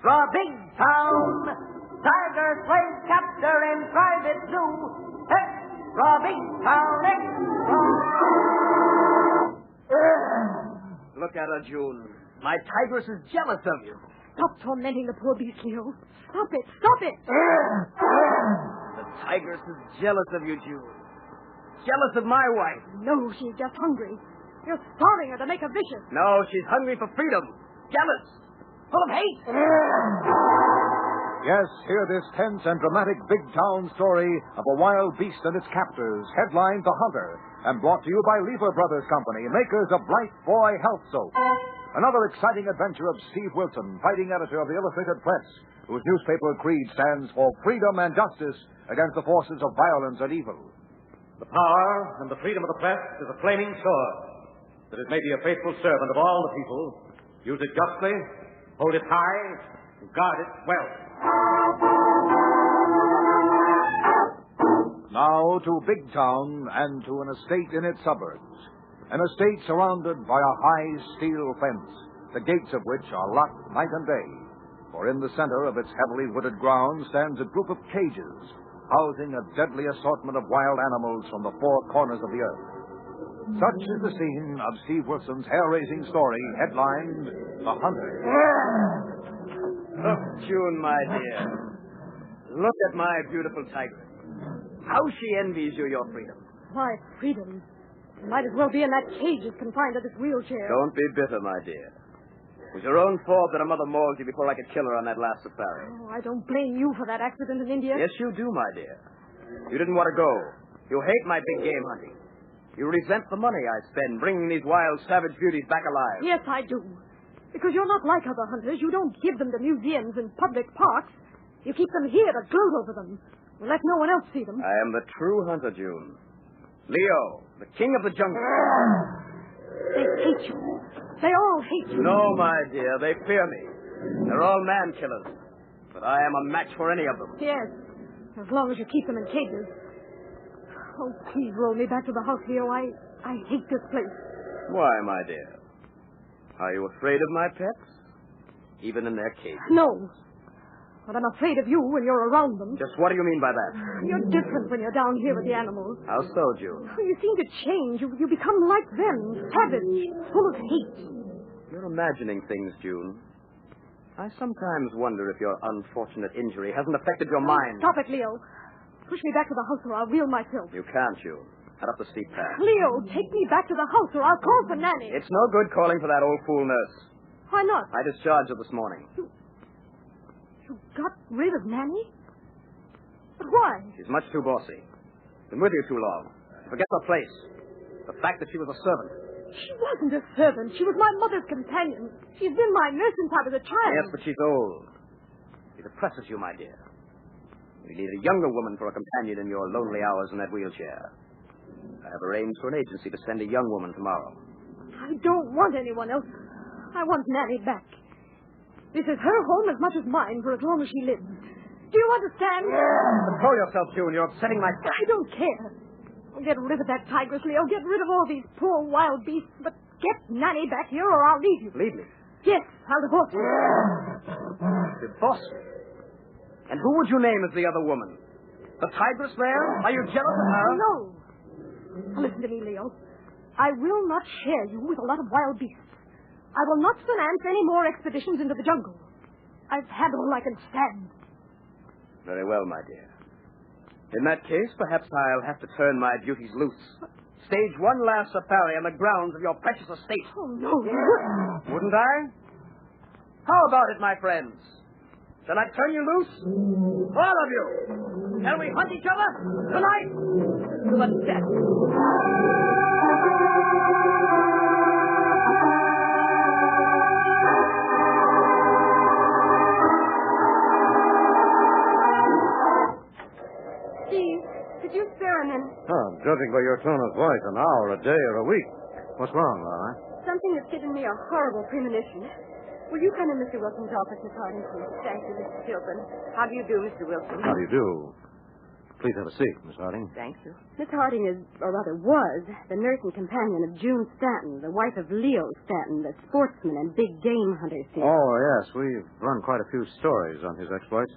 Extra Big Town. Tiger slave capture in private zoo. Extra Big Town. Extra. Look at her, June. My tigress is jealous of you. Stop tormenting the poor beast, Leo. Stop it. Stop it. The tigress is jealous of you, June. Jealous of my wife. No, she's just hungry. You're starving her to make her vicious. No, she's hungry for freedom. Jealous. Full of hate. Yes, hear this tense and dramatic big town story of a wild beast and its captors, headlined The Hunter, and brought to you by Lever Brothers Company, makers of Bright Boy Health Soap. Another exciting adventure of Steve Wilson, fighting editor of the Illustrated Press, whose newspaper creed stands for freedom and justice against the forces of violence and evil. The power and the freedom of the press is a flaming sword, that it may be a faithful servant of all the people. Use it justly, hold it high, and guard it well. Now to Big Town and to an estate in its suburbs. An estate surrounded by a high steel fence, the gates of which are locked night and day. For in the center of its heavily wooded grounds stands a group of cages, housing a deadly assortment of wild animals from the four corners of the earth. Such is the scene of Steve Wilson's hair-raising story, headlined The Hunter. Look, June, my dear. Look at my beautiful tigress. How she envies you your freedom. Why, freedom. You might as well be in that cage as confined to this wheelchair. Don't be bitter, my dear. It was your own fault that a mother mauled you before I could kill her on that last safari. Oh, I don't blame you for that accident in India. Yes, you do, my dear. You didn't want to go. You hate my big game hunting. You resent the money I spend bringing these wild, savage beauties back alive. Yes, I do. Because you're not like other hunters. You don't give them to museums and public parks. You keep them here to gloat over them. You let no one else see them. I am the true hunter, June. Leo, the king of the jungle. They hate you. They all hate you. No, my dear, they fear me. They're all man-killers. But I am a match for any of them. Yes, as long as you keep them in cages. Oh, please roll me back to the house, Leo. I hate this place. Why, my dear? Are you afraid of my pets? Even in their cages? No. But I'm afraid of you when you're around them. Just what do you mean by that? You're different when you're down here with the animals. How so, June? You seem to change. You become like them, savage, full of hate. You're imagining things, June. I sometimes wonder if your unfortunate injury hasn't affected your mind. Stop it, Leo. Push me back to the house or I'll wheel myself. You can't, June. Head up the steep path. Leo, take me back to the house or I'll call for Nanny. It's no good calling for that old fool nurse. Why not? I discharged her this morning. You got rid of Nanny? But why? She's much too bossy. Been with you too long. Forget the place. The fact that she was a servant. She wasn't a servant. She was my mother's companion. She's been my nurse since I was a child. Yes, but she's old. She depresses you, my dear. You need a younger woman for a companion in your lonely hours in that wheelchair. I have arranged for an agency to send a young woman tomorrow. I don't want anyone else. I want Nanny back. This is her home as much as mine for as long as she lives. Do you understand? Control yourself, June. You're upsetting my... I don't care. I'll get rid of that tigress, Leo. Get rid of all these poor wild beasts. But get Nanny back here or I'll leave you. Leave me? Yes, I'll divorce you. Divorce me? And who would you name as the other woman? The tigress there? Are you jealous of her? No. Now listen to me, Leo. I will not share you with a lot of wild beasts. I will not finance any more expeditions into the jungle. I've had all I can stand. Very well, my dear. In that case, perhaps I'll have to turn my duties loose. Stage one last safari on the grounds of your precious estate. Oh, no. Wouldn't I? How about it, my friends? Shall I turn you loose? All of you. Shall we hunt each other tonight? To the death. Steve, did you spare a minute? Oh, judging by your tone of voice, an hour, a day, or a week. What's wrong, Laura? Something that's given me a horrible premonition. Will you come in Mr. Wilson's office, Miss Harden, please? Thank you, Mr. Kilbourne. How do you do, Mr. Wilson? How do you do? Please have a seat, Miss Harding. Thank you. Miss Harding is, or rather was, the nurse and companion of June Stanton, the wife of Leo Stanton, the sportsman and big game hunter, Steve. Oh, yes. We've run quite a few stories on his exploits.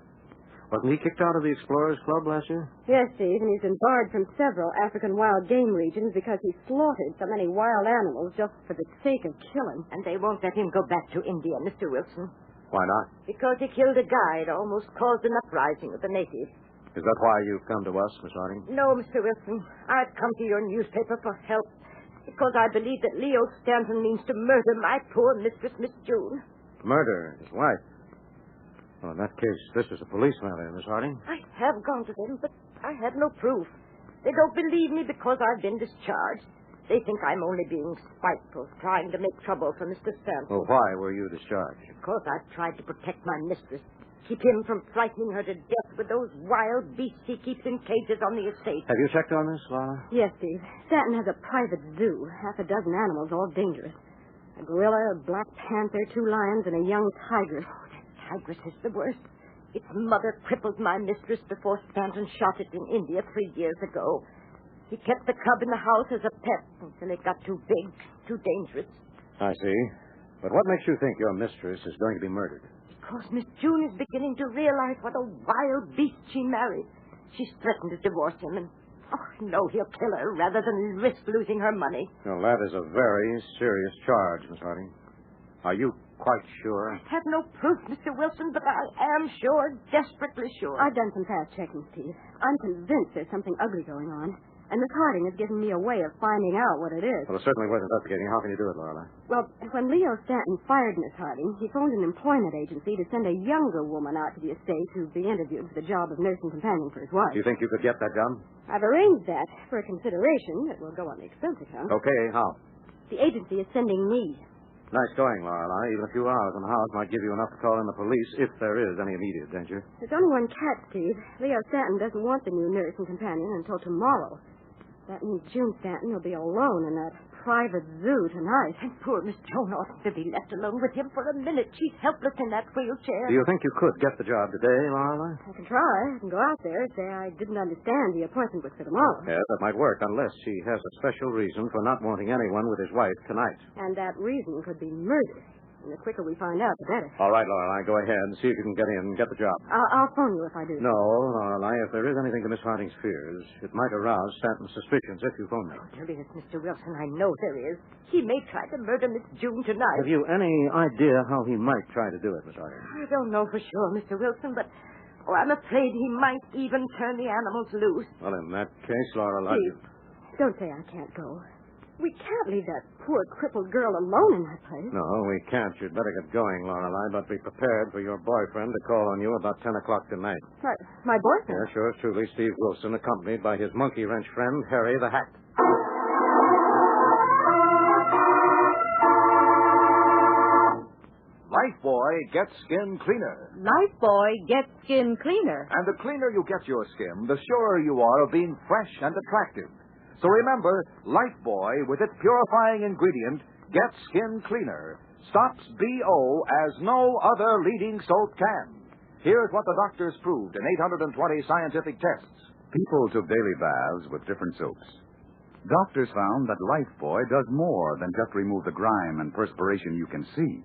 Wasn't he kicked out of the Explorers Club last year? Yes, Steve, and he's been barred from several African wild game regions because he slaughtered so many wild animals just for the sake of killing. And they won't let him go back to India, Mr. Wilson. Why not? Because he killed a guide, almost caused an uprising of the natives. Is that why you've come to us, Miss Harding? No, Mr. Wilson. I've come to your newspaper for help because I believe that Leo Stanton means to murder my poor mistress, Miss June. Murder his wife? Well, in that case, this is a police matter, Miss Harding. I have gone to them, but I have no proof. They don't believe me because I've been discharged. They think I'm only being spiteful, trying to make trouble for Mr. Stanton. Well, why were you discharged? Because I've tried to protect my mistress, keep him from frightening her to death with those wild beasts he keeps in cages on the estate. Have you checked on this, Laura? Yes, Steve. Stanton has a private zoo, half a dozen animals, all dangerous. A gorilla, a black panther, 2 lions, and a young tiger. Oh, that tigress is the worst. Its mother crippled my mistress before Stanton shot it in India 3 years ago. He kept the cub in the house as a pet until it got too big, too dangerous. I see. But what makes you think your mistress is going to be murdered? Because Miss June is beginning to realize what a wild beast she married. She's threatened to divorce him, and, no, he'll kill her rather than risk losing her money. Well, that is a very serious charge, Miss Harding. Are you quite sure? I have no proof, Mr. Wilson, but I am sure, desperately sure. I've done some fast checking, Steve. I'm convinced there's something ugly going on. And Miss Harding has given me a way of finding out what it is. Well, it's certainly worth investigating. How can you do it, Lorelei? Well, when Leo Stanton fired Miss Harding, he phoned an employment agency to send a younger woman out to the estate to be interviewed for the job of nurse and companion for his wife. Do you think you could get that done? I've arranged that for a consideration that will go on the expense account. Okay, how? The agency is sending me. Nice going, Lorelei. Even a few hours in the house might give you enough to call in the police if there is any immediate danger. There's only one catch, Steve. Leo Stanton doesn't want the new nurse and companion until tomorrow. That means June Stanton will be alone in that private zoo tonight. And poor Miss Joan oughtn't to be left alone with him for a minute. She's helpless in that wheelchair. Do you think you could get the job today, Lorelei? I can try. I can go out there and say I didn't understand the appointment was for tomorrow. Yes, that might work, unless she has a special reason for not wanting anyone with his wife tonight. And that reason could be murder. And the quicker we find out, the better. All right, Lorelei, go ahead and see if you can get in and get the job. I'll phone you if I do. No, Lorelei, if there is anything to Miss Harding's fears, it might arouse Stanton's suspicions if you phone me. Oh, there is, Mr. Wilson. I know there is. He may try to murder Miss June tonight. Have you any idea how he might try to do it, Miss Harding? I don't know for sure, Mr. Wilson, but I'm afraid he might even turn the animals loose. Well, in that case, Lorelei... Steve, don't say I can't go. We can't leave that poor crippled girl alone in that place. No, we can't. You'd better get going, Lorelei, but be prepared for your boyfriend to call on you about 10 o'clock tonight. My boyfriend? Yes, yours truly, Steve Wilson, accompanied by his monkey wrench friend, Harry the Hack. Lifebuoy gets skin cleaner. Lifebuoy gets skin cleaner. And the cleaner you get your skin, the surer you are of being fresh and attractive. So remember, Lifebuoy, with its purifying ingredient, gets skin cleaner, stops BO as no other leading soap can. Here's what the doctors proved in 820 scientific tests. People took daily baths with different soaps. Doctors found that Lifebuoy does more than just remove the grime and perspiration you can see.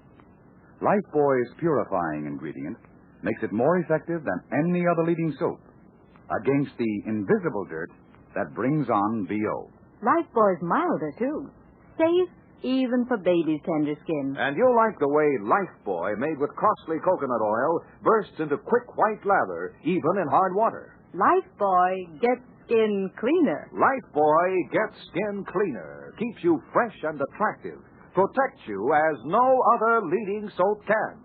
Lifebuoy's purifying ingredient makes it more effective than any other leading soap against the invisible dirt that brings on BO. Lifebuoy's milder, too. Safe even for baby's tender skin. And you'll like the way Lifebuoy, made with costly coconut oil, bursts into quick white lather, even in hard water. Lifebuoy gets skin cleaner. Lifebuoy gets skin cleaner, keeps you fresh and attractive, protects you as no other leading soap can.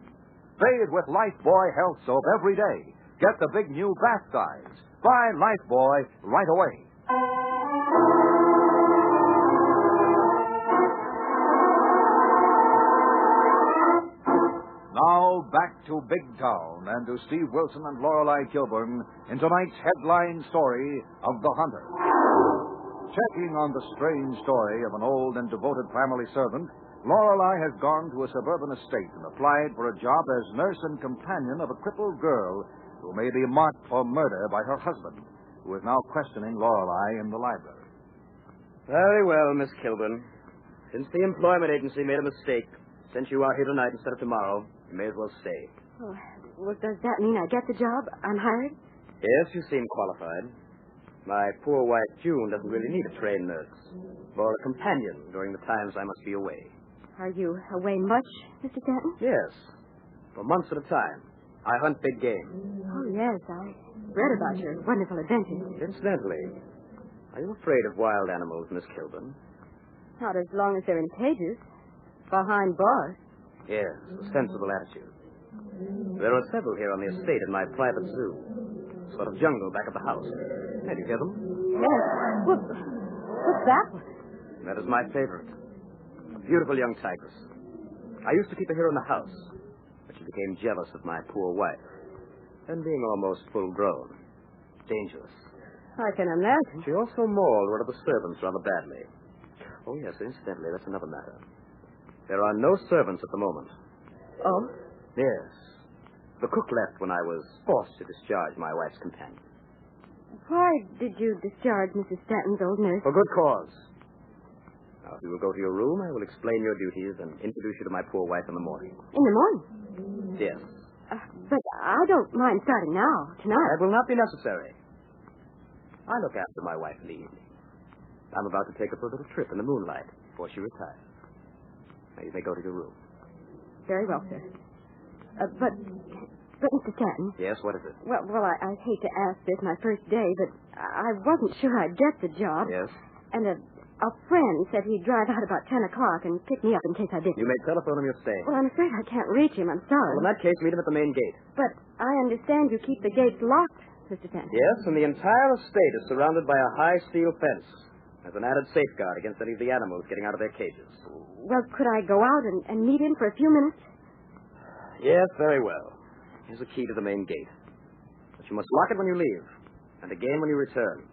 Bathe with Lifebuoy Health Soap every day. Get the big new bath dies. Buy Lifebuoy right away. Now back to Big Town and to Steve Wilson and Lorelei Kilbourne in tonight's headline story of The Hunter. Checking on the strange story of an old and devoted family servant, Lorelei has gone to a suburban estate and applied for a job as nurse and companion of a crippled girl who may be marked for murder by her husband. who is now questioning Lorelei in the library. Very well, Miss Kilbourne. Since the employment agency made a mistake, since you are here tonight instead of tomorrow, you may as well stay. Oh, well, does that mean I get the job? I'm hired? Yes, you seem qualified. My poor wife, June, doesn't really need a trained nurse or a companion during the times I must be away. Are you away much, Mr. Stanton? Yes, for months at a time. I hunt big game. Oh, yes, I read about your wonderful adventures. Incidentally, are you afraid of wild animals, Miss Kilbourne? Not as long as they're in cages. Behind bars. Yes, a sensible attitude. There are several here on the estate in my private zoo. Sort of jungle back at the house. Hey, do you hear them? Yes. What's that one? That is my favorite. A beautiful young tigress. I used to keep her here in the house, but she became jealous of my poor wife. And being almost full grown. Dangerous. I can imagine. She also mauled one of the servants rather badly. Oh, yes, incidentally, that's another matter. There are no servants at the moment. Oh? Yes. The cook left when I was forced to discharge my wife's companion. Why did you discharge Mrs. Stanton's old nurse? For good cause. Now, if you will go to your room, I will explain your duties and introduce you to my poor wife in the morning. In the morning? Yes. But I don't mind starting now, tonight. That will not be necessary. I look after my wife in the evening. I'm about to take her for a little trip in the moonlight before she retires. Now, you may go to your room. Very well, sir. But Mr. Stanton. Yes, what is it? Well, I hate to ask this my first day, but I wasn't sure I'd get the job. Yes? And a friend said he'd drive out about 10 o'clock and pick me up in case I didn't. You may telephone him you're staying. Well, I'm afraid I can't reach him. I'm sorry. Well, in that case, meet him at the main gate. But I understand you keep the gates locked, Mr. Stanton. Yes, and the entire estate is surrounded by a high steel fence. As an added safeguard against any of the animals getting out of their cages. Well, could I go out and meet him for a few minutes? Yes, very well. Here's a key to the main gate. But you must lock it when you leave, and again when you return.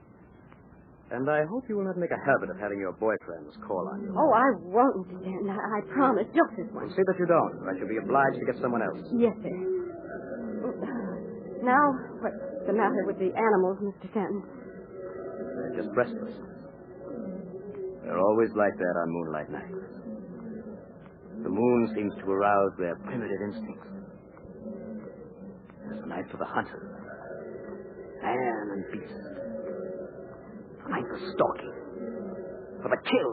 And I hope you will not make a habit of having your boyfriends call on you. Oh, I won't, Mr. Stanton. I promise. Just this once. See that you don't, or I shall be obliged to get someone else. Yes, sir. Now, what's the matter with the animals, Mr. Stanton? They're just restless. They're always like that on moonlight nights. The moon seems to arouse their primitive instincts. It's the night for the hunter. Man and beast. The night for stalking. For the kill.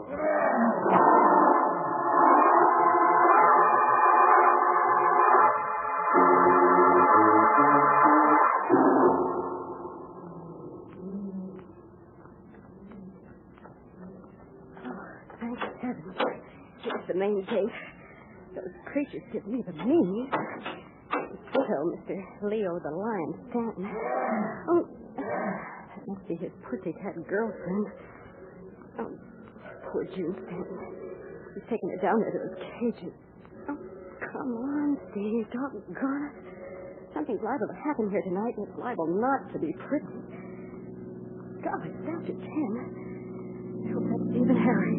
Thank heaven. Here's the main gate. Those creatures give me the meanies. Ditto, Mr. Leo the Lion Stanton. Oh, that must be his pussycat girlfriend. Oh, poor June Stanton. He's taking her down there to those cages. Oh, come on, Steve. Doggone it. Something's liable to happen here tonight, and it's liable not to be pretty. Golly, it's after 10. I hope that's Steve and Harry.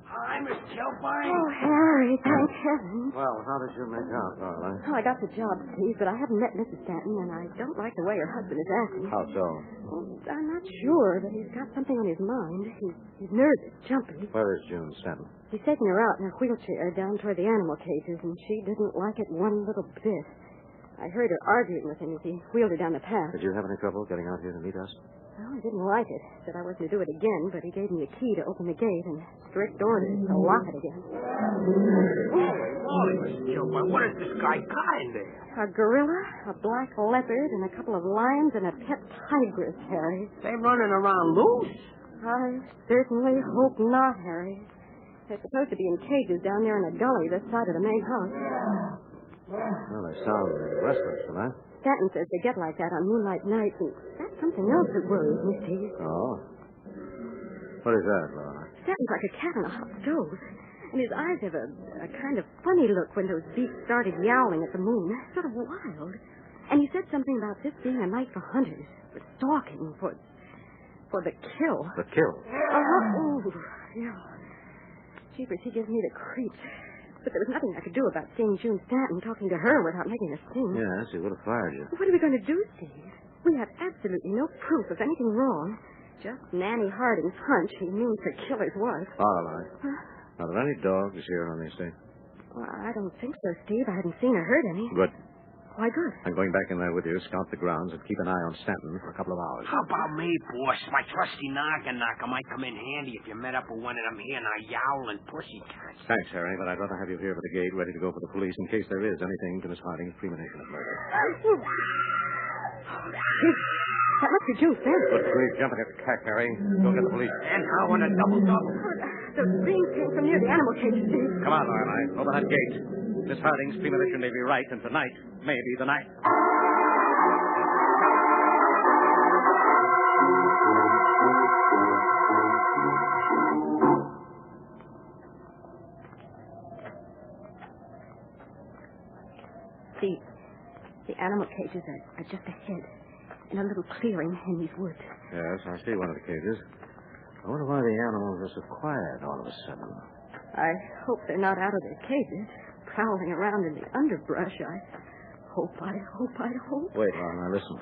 Hi, Miss Kilbourne. Oh, Harry, thank heaven. Well, how did you make out, Lorelei? Oh, I got the job, Steve, but I haven't met Mrs. Stanton, and I don't like the way her husband is acting. How so? Well, I'm not sure, but he's got something on his mind. He's nervous, jumpy. Where is June Stanton? He's taking her out in a wheelchair down toward the animal cages, and she didn't like it one little bit. I heard her arguing with him as he wheeled her down the path. Did you have any trouble getting out here to meet us? Well, I didn't like it. Said I wasn't to do it again, but he gave me a key to open the gate and strict orders to lock it again. Holy, Miss Kilbourne, what has this guy got in there? A gorilla, a black leopard, and a couple of lions and a pet tigress, Harry. They running around loose? I certainly hope not, Harry. They're supposed to be in cages down there in a gully this side of the main house. Well, they sound restless for that. Stanton says they get like that on moonlight nights, and that's something else that worries me, Steve. Oh? What is that, Laura? Stanton's like a cat on a hot stove. And his eyes have a kind of funny look when those beasts started yowling at the moon. Sort of wild. And he said something about this being a night for hunters, for stalking, for the kill. The kill? Ooh, yeah. Jeepers, he gives me the creeps. But there was nothing I could do about seeing June Stanton talking to her without making a scene. Yes, he would have fired you. What are we going to do, Steve? We have absolutely no proof of anything wrong. Just Nanny Harding's hunch he means the killer's wife. Lorelei. Are there any dogs here on the estate? Well, I don't think so, Steve. I haven't seen or heard any. Good. Why, good. I'm going back in there with you, scout the grounds, and keep an eye on Stanton for a couple of hours. How about me, boss? My trusty knocker might come in handy if you met up with one of them here yowling pussycats. Thanks, Harry, but I'd rather have you here at the gate, ready to go for the police in case there is anything to Miss Harding's premeditation of murder. That must be June Stanton. Good grief, jumping at the cat, Harry. Go get the police. And how on a double-double? The screams came from near the animal cage, Steve. Come on, Lorelei. Open that gate. Miss Harding's premonition may be right, and tonight may be the night. The animal cages are just ahead, in a little clearing in these woods. Yes, I see one of the cages. I wonder why the animals are so quiet all of a sudden. I hope they're not out of their cages, prowling around in the underbrush. I hope. Wait, Lorelei, listen.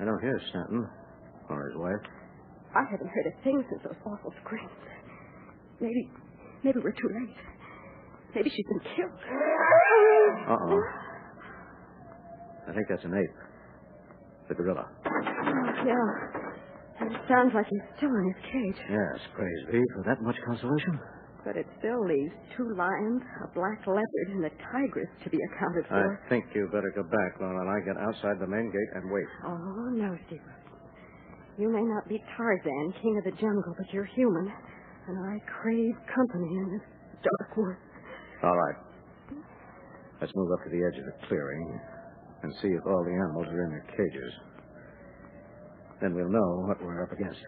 I don't hear Stanton or his wife. I haven't heard a thing since those awful screams. Maybe we're too late. Maybe she's been killed. Uh-oh. I think that's an ape. The gorilla. Yeah. It sounds like he's still in his cage. Yes, praise be for that much consolation. But it still leaves 2 lions, a black leopard, and a tigress to be accounted for. I think you better go back, Lorelei. Get outside the main gate and wait. Oh, no, Steve. You may not be Tarzan, king of the jungle, but you're human. And I crave company in this dark wood. All right. Let's move up to the edge of the clearing and see if all the animals are in their cages. Then we'll know what we're up against.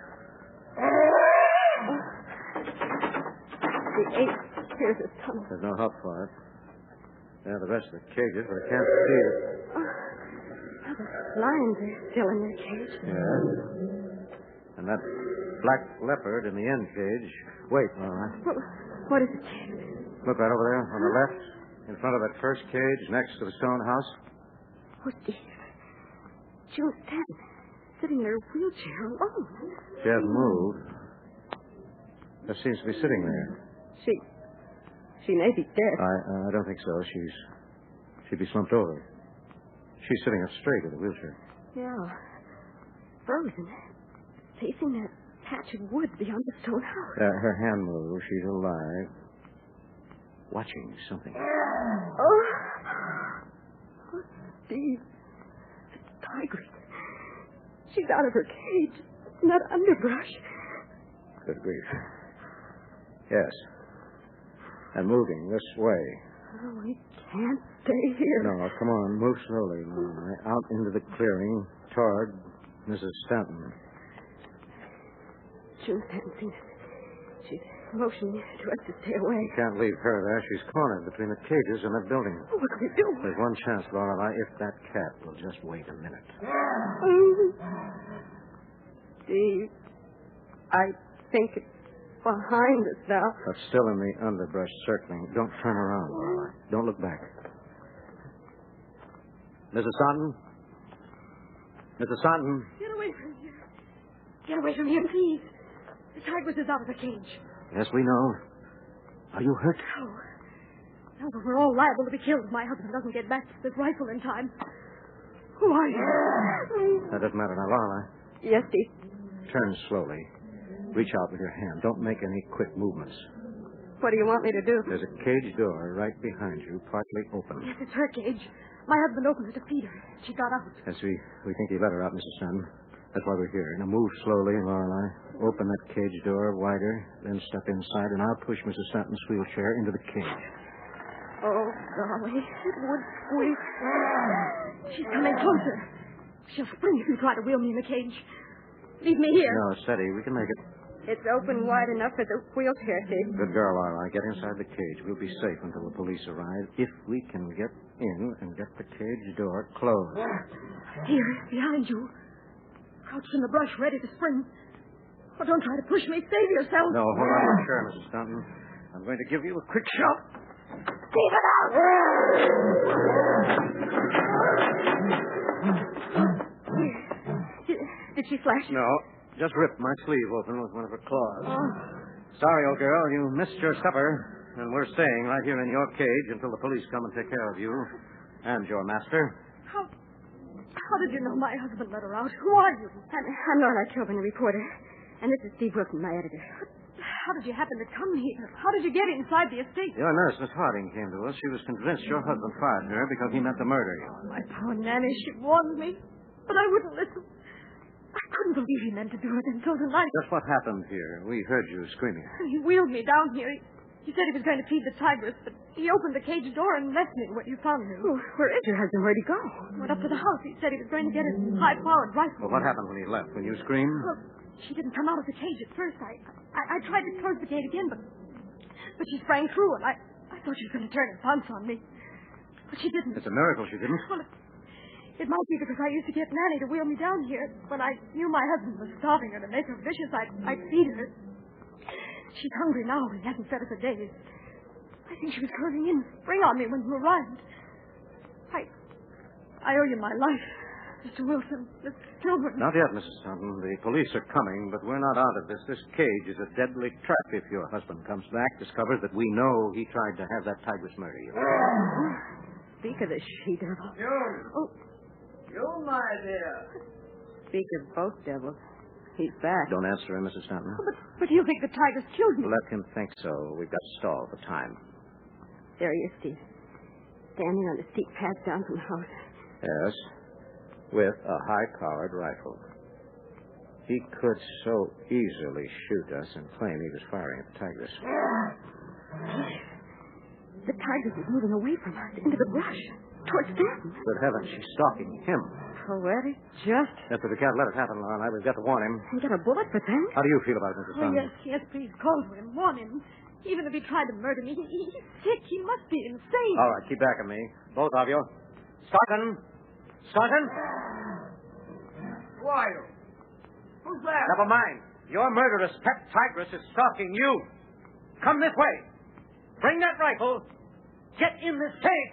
The ape here's his tunnel. There's no help for it. There are the rest of the cages, but I can't see it. The lions are still in their cage. Yes. And that black leopard in the end cage. Wait, Lorelei. What is it? Look right over there on the left, in front of that first cage next to the stone house. Oh, Steve. June Stanton, sitting in her wheelchair alone. She hasn't moved. Just seems to be sitting there. She may be dead. I don't think so. She'd be slumped over. She's sitting up straight in the wheelchair. Yeah. Frozen. Facing that patch of wood beyond the stone house. Her hand moves. She's alive. Watching something. Oh, Steve. The tigress. She's out of her cage. In that underbrush. Good grief. Yes. And moving this way. Oh, we can't stay here. No, come on. Move slowly, Lorelei. Out into the clearing toward Mrs. Stanton. June Stanton seen us. She's motioning to us to stay away. You can't leave her there. She's cornered between the cages and that building. Oh, what can we do? There's one chance, Lorelei, if that cat will just wait a minute. Steve, I think it's behind us now. But still in the underbrush circling. Don't turn around, Lorelei. Don't look back. Mrs. Stanton? Mrs. Stanton? Get away from here. Get away from here, please. The tigress is out of the cage. Yes, we know. Are you hurt? No, but we're all liable to be killed if my husband doesn't get back to this rifle in time. Who are you? That doesn't matter now, Lorelei. Yes, Steve. Turn slowly. Reach out with your hand. Don't make any quick movements. What do you want me to do? There's a cage door right behind you, partly open. Yes, it's her cage. My husband opened it to feed her. She got out. Yes, we think he let her out, Mrs. Stanton. That's why we're here. Now move slowly, Lorelei. Open that cage door wider, then step inside, and I'll push Mrs. Stanton's wheelchair into the cage. Oh, golly. It would squeak. She's coming closer. She'll spring if you try to wheel me in the cage. Leave me here. No, steady. We can make it. It's open wide enough for the wheelchair, Steve. Good girl, Lorelei. Get inside the cage. We'll be safe until the police arrive, if we can get in and get the cage door closed. Here, behind you. Crouched in the brush, ready to spring. Oh, don't try to push me. Save yourself. No, hold on to the chair, Mrs. Stanton. I'm going to give you a quick shot. Keep it out! Did she flash? No, just ripped my sleeve open with one of her claws. Oh. Sorry, old girl, you missed your supper, and we're staying right here in your cage until the police come and take care of you and your master. How did you know my husband let her out? Who are you? I'm Lorelei Kilbourne, the reporter. And this is Steve Wilson, my editor. How did you happen to come here? How did you get inside the estate? Your nurse, Miss Harding, came to us. She was convinced your husband fired her because he meant to murder you. My poor Nanny, she warned me. But I wouldn't listen. I couldn't believe he meant to do it until tonight. Just what happened here? We heard you screaming. He wheeled me down here. He said he was going to feed the tigress, but he opened the cage door and left me when you found him. Oh, where is your husband? Where'd he go? Went up to the house. He said he was going to get his high-powered rifle. Well, what happened when he left? When you screamed? Well, she didn't come out of the cage at first. I tried to close the gate again, but she sprang through, and I thought she was going to turn and pounce on me. But she didn't. It's a miracle she didn't. Well, it might be because I used to get Nanny to wheel me down here. When I knew my husband was starving her to make her vicious, I'd feed her. She's hungry now. He hasn't fed her for days. I think she was closing in, spring on me when you arrived. I owe you my life, Mr. Wilson, Miss Kilbourne. Not yet, Mrs. Stanton. The police are coming, but we're not out of this. This cage is a deadly trap. If your husband comes back, discovers that we know he tried to have that tigress murder you. Speak of the she-devil. You, my dear. Speak of both devils. He's back. Don't answer him, Mrs. Stanton. But you think the tigress killed me? Let him think so. We've got to stall for time. There he is, Steve. Standing on the steep path down from the house. Yes, with a high-powered rifle. He could so easily shoot us and claim he was firing at the tigress. The tigress is moving away from us into the brush, towards Stanton. Good heavens, she's stalking him. Poetic justice. Yes, but we can't let it happen, Lorelei. We've got to warn him. You got a bullet for that? How do you feel about it, Mrs. Oh, Stanton? yes, please call to him. Warn him. Even if he tried to murder me, he's sick. He must be insane. All right, keep back of me. Both of you. Stanton! Stanton! Who are you? Who's there? Never mind. Your murderous pet tigress is stalking you. Come this way. Bring that rifle. Get in this cage.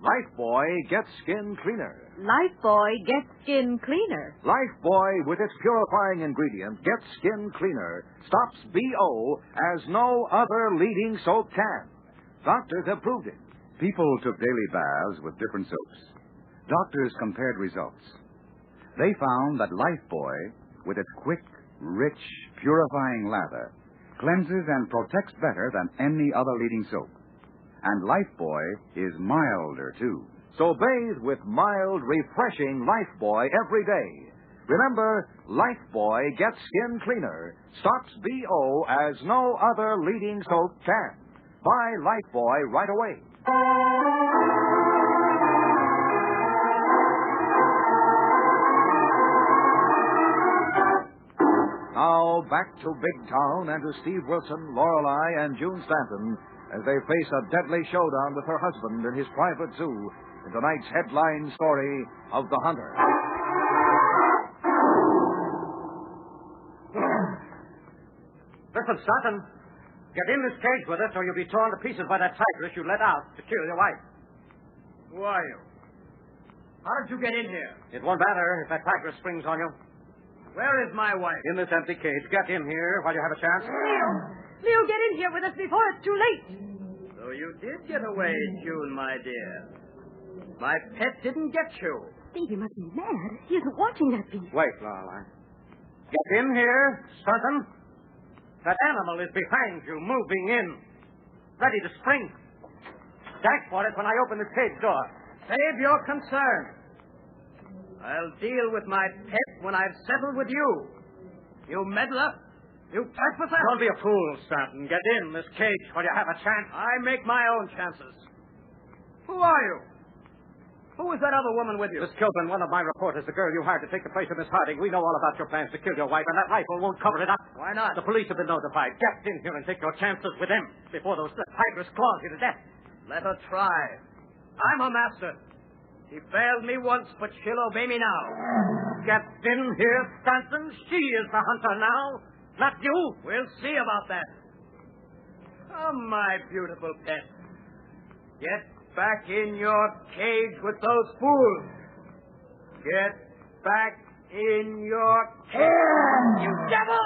Lifebuoy gets skin cleaner. Lifebuoy gets skin cleaner. Lifebuoy, with its purifying ingredient, gets skin cleaner, stops BO as no other leading soap can. Doctors have proved it. People took daily baths with different soaps. Doctors compared results. They found that Lifebuoy, with its quick, rich, purifying lather, cleanses and protects better than any other leading soap. And Lifebuoy is milder, too. So bathe with mild, refreshing Lifebuoy every day. Remember, Lifebuoy gets skin cleaner, stops BO as no other leading soap can. Buy Lifebuoy right away. Now, back to Big Town and to Steve Wilson, Lorelei, and June Stanton as they face a deadly showdown with her husband in his private zoo in tonight's headline story of The Hunter. Listen, Stanton. Get in this cage with us, or you'll be torn to pieces by that tigress you let out to kill your wife. Who are you? How did you get in here? It won't matter if that tigress springs on you. Where is my wife? In this empty cage. Get in here while you have a chance. Leo, get in here with us before it's too late. So you did get away, June, my dear. My pet didn't get you. Steve, he must be mad. He isn't watching that beast. Wait, Lorelei. Get in here, Stanton. That animal is behind you, moving in. Ready to spring. Dash for it when I open the cage door. Save your concern. I'll deal with my pet when I've settled with you. You meddler. You trespasser. Don't be a fool, Stanton. Get in this cage while you have a chance. I make my own chances. Who are you? Who is that other woman with you? Miss Kilbourne, one of my reporters, the girl you hired to take the place of Miss Harding. We know all about your plans to kill your wife, and that rifle won't cover it up. Why not? The police have been notified. Get in here and take your chances with them before those tigress claws you to death. Let her try. I'm her master. She failed me once, but she'll obey me now. Get in here, Stanton. She is the hunter now, not you. We'll see about that. Oh, my beautiful pet. Get back in your cage with those fools. Get back in your cage, you devil!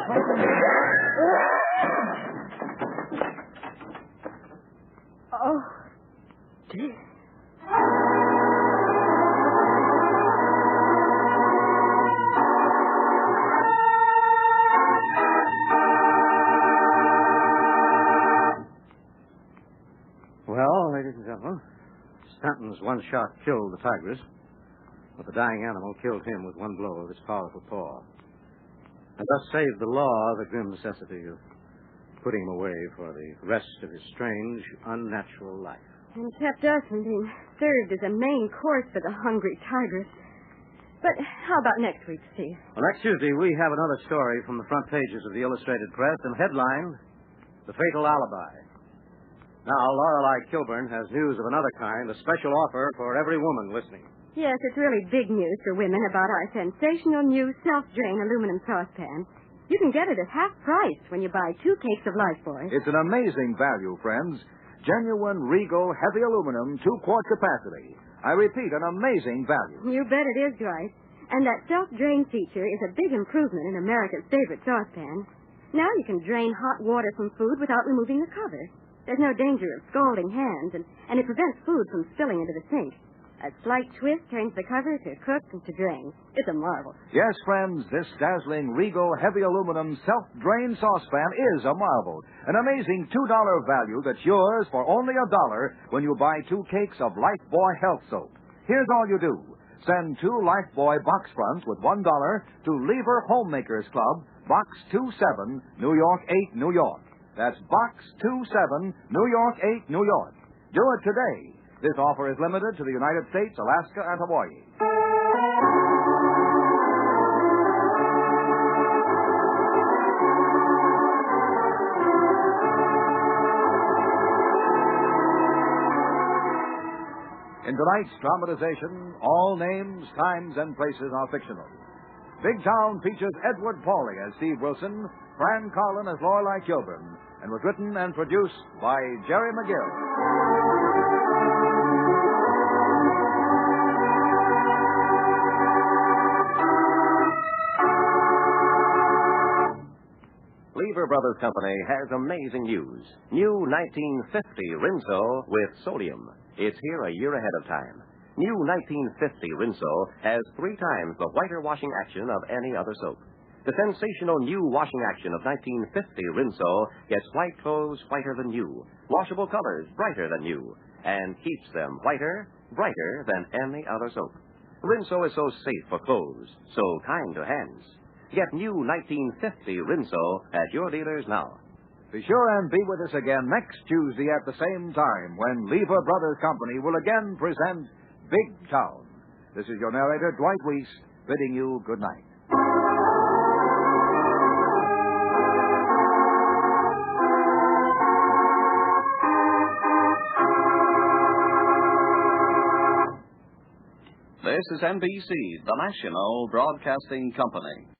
Oh, dear. Well, ladies and gentlemen, Stanton's one shot killed the tigress, but the dying animal killed him with one blow of its powerful paw, and thus saved the law the grim necessity of putting him away for the rest of his strange, unnatural life. And kept us from being served as a main course for the hungry tigress. But how about next week, Steve? Well, next Tuesday, we have another story from the front pages of the Illustrated Press, and headline, The Fatal Alibi. Now, Lorelei Kilbourne has news of another kind, a special offer for every woman listening. Yes, it's really big news for women about our sensational new self-drain aluminum saucepan. You can get it at half price when you buy 2 cakes of Lifebuoy. It's an amazing value, friends. Genuine Regal heavy aluminum 2-quart capacity. I repeat, an amazing value. You bet it is, Dwight. And that self-drain feature is a big improvement in America's favorite saucepan. Now you can drain hot water from food without removing the cover. There's no danger of scalding hands, and it prevents food from spilling into the sink. A slight twist turns the cover to cook and to drain. It's a marvel. Yes, friends, this dazzling Regal heavy aluminum self-drain saucepan is a marvel. An amazing $2 value that's yours for only $1 when you buy 2 cakes of Lifebuoy Health Soap. Here's all you do. Send 2 Lifebuoy box fronts with $1 to Lever Homemakers Club, Box 27, New York 8, New York. That's Box 27, New York 8, New York. Do it today. This offer is limited to the United States, Alaska, and Hawaii. In tonight's dramatization, all names, times, and places are fictional. Big Town features Edward Pawley as Steve Wilson, Fran Carlon as Lorelei Kilbourne, and was written and produced by Jerry McGill. Lever Brothers Company has amazing news. New 1950 Rinso with sodium. It's here a year ahead of time. New 1950 Rinso has 3 times the whiter washing action of any other soap. The sensational new washing action of 1950 Rinso gets white clothes whiter than new, washable colors brighter than new, and keeps them whiter, brighter than any other soap. Rinso is so safe for clothes, so kind to hands. Get new 1950 Rinso at your dealers now. Be sure and be with us again next Tuesday at the same time when Lever Brothers Company will again present Big Town. This is your narrator, Dwight Weiss, bidding you good night. This is NBC, the National Broadcasting Company.